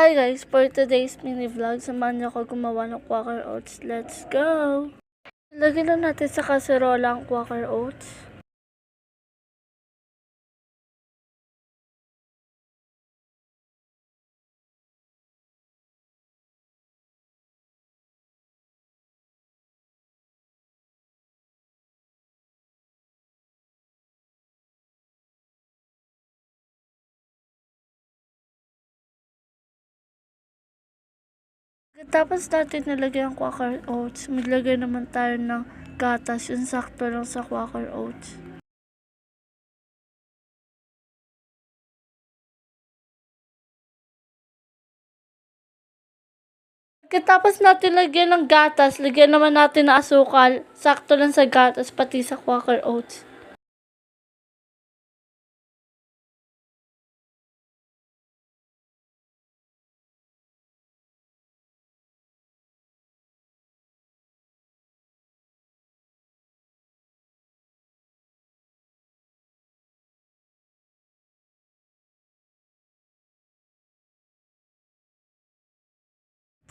Hi guys, for today's mini vlog, samahan niyo ako gumawa ng Quaker Oats. Let's go! Lagyan na natin sa kaserola ang Quaker Oats. Tapos natin nilagyan ang Quaker Oats, maglagay naman tayo ng gatas, yung sakto lang sa Quaker Oats. Pagkatapos natin lagyan ng gatas, lagyan naman natin ng asukal, sakto lang sa gatas pati sa Quaker Oats.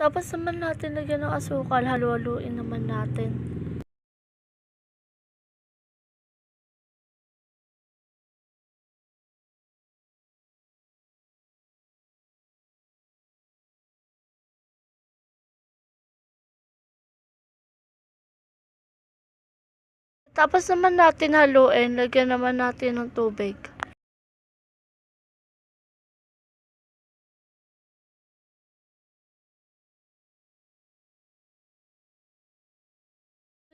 Tapos naman natin lagyan ng asukal, halu-haluin naman natin. Tapos naman natin haluin, lagyan naman natin ng tubig.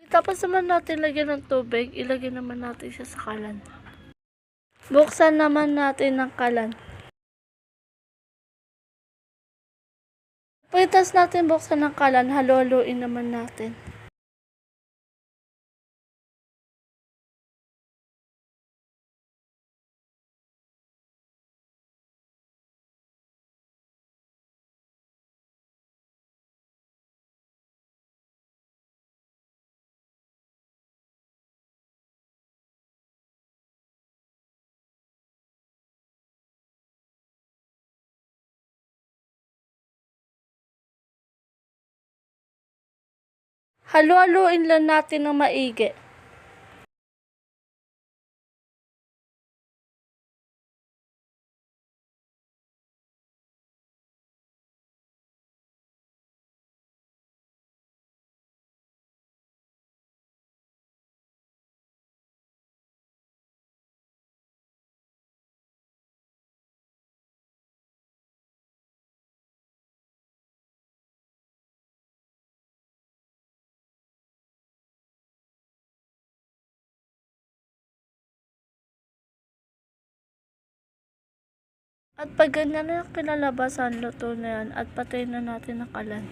Tapos naman natin lagyan ng tubig, ilagay naman natin siya sa kalan. Buksan naman natin ng kalan. Pagkatapos natin buksan ng kalan, halu-haluin naman natin. Halu-haluin lang natin ng maigi. At pag ganyan na kinalabasan, luto na yan at patayin na natin ang kalan.